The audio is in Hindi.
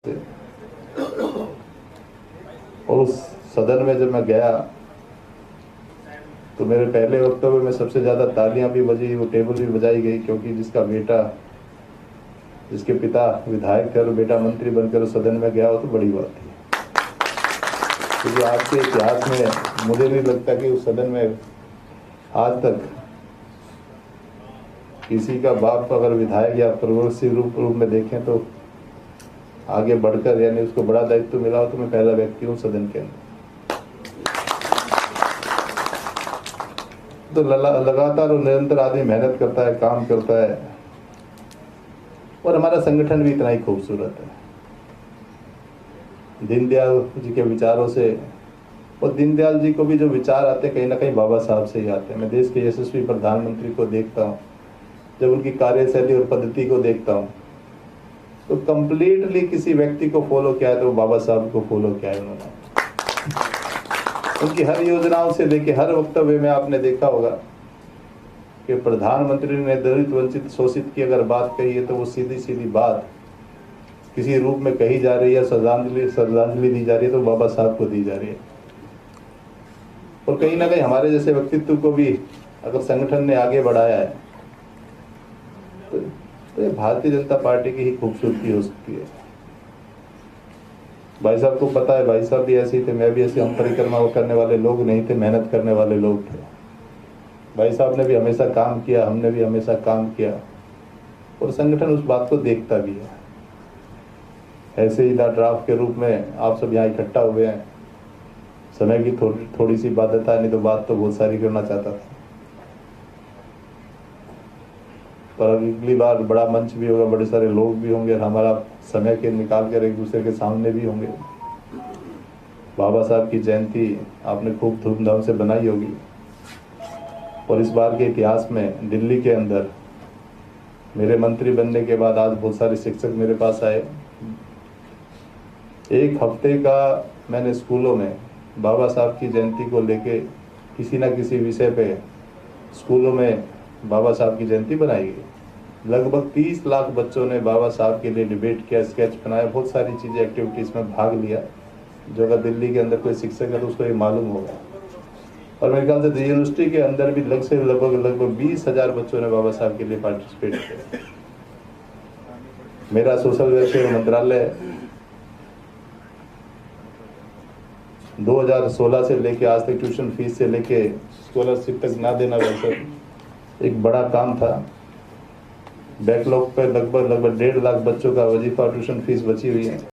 और उस सदन में जब मैं गया तो मेरे पहले वक्तव्य में सबसे ज़्यादा तालियां भी बजी, वो टेबल भी बजाई गई, क्योंकि जिसके पिता विधायक थे और बेटा मंत्री बनकर सदन में गया हो तो बड़ी बात थी। क्योंकि आज के इतिहास में मुझे नहीं लगता कि उस सदन में आज तक किसी का बाप अगर विधायक या प्रोग्रेसिव रूप में देखें तो आगे बढ़कर यानी उसको बड़ा दायित्व मिला हो तो मैं पहला व्यक्ति हूँ सदन के अंदर। तो लगातार और निरंतर आदमी मेहनत करता है, काम करता है, और हमारा संगठन भी इतना ही खूबसूरत है। दीनदयाल जी के विचारों से, और दीनदयाल जी को भी जो विचार आते हैं कहीं ना कहीं बाबा साहब से ही आते हैं। मैं देश के यशस्वी प्रधानमंत्री को देखता हूँ, जब उनकी कार्यशैली और पद्धति को देखता हूँ तो कंप्लीटली किसी व्यक्ति को फॉलो किया है तो वो बाबा साहब को फॉलो किया है उन्होंने। उनकी हर योजनाओं से लेके हर वक्तव्य में आपने देखा होगा कि प्रधानमंत्री ने दलित, वंचित, शोषित की अगर बात कही है तो वो सीधी सीधी बात किसी रूप में कही जा रही है, श्रद्धांजलि दी जा रही है तो बाबा साहब को दी जा रही है। और कहीं ना कहीं हमारे जैसे व्यक्तित्व को भी अगर संगठन ने आगे बढ़ाया है तो ये भारतीय जनता पार्टी की ही खूबसूरती हो सकती है। भाई साहब को पता है, भाई साहब भी ऐसे ही थे, मैं भी ऐसे, हम परिक्रमा करने वाले लोग नहीं थे, मेहनत करने वाले लोग थे। भाई साहब ने भी हमेशा काम किया, हमने भी हमेशा काम किया, और संगठन उस बात को देखता भी है। ऐसे ही ड्राफ्ट के रूप में आप सब यहाँ इकट्ठा हुए हैं। समय की थोड़ी सी बात है, नहीं तो बात तो बहुत सारी करना चाहता था, पर अगली बार बड़ा मंच भी होगा, बड़े सारे लोग भी होंगे, और हमारा समय के निकाल कर एक दूसरे के सामने भी होंगे। बाबा साहब की जयंती आपने खूब धूमधाम से बनाई होगी, और इस बार के इतिहास में दिल्ली के अंदर मेरे मंत्री बनने के बाद आज बहुत सारे शिक्षक मेरे पास आए। एक हफ्ते का मैंने स्कूलों में बाबा साहब की जयंती को लेके किसी ना किसी विषय पे स्कूलों में बाबा साहब की जयंती बनाई गई। लगभग 30 लाख बच्चों ने बाबा साहब के लिए डिबेट किया, स्केच बनाया, बहुत सारी चीज़ें, एक्टिविटीज़ में भाग लिया, जो अगर दिल्ली के अंदर कोई शिक्षक है तो उसको ये मालूम होगा। और मेरे ख्याल से यूनिवर्सिटी के अंदर भी लगभग 20,000 बच्चों ने बाबा साहब के लिए पार्टिसिपेट किया। मेरा सोशल वेलफेयर मंत्रालय 2016 से लेके आज तक ट्यूशन फीस से लेके स्कॉलरशिप तक ना देना वैसे एक बड़ा काम था। बैकलॉग पे लगभग 1.5 लाख बच्चों का वजीफा ट्यूशन फीस बची हुई है।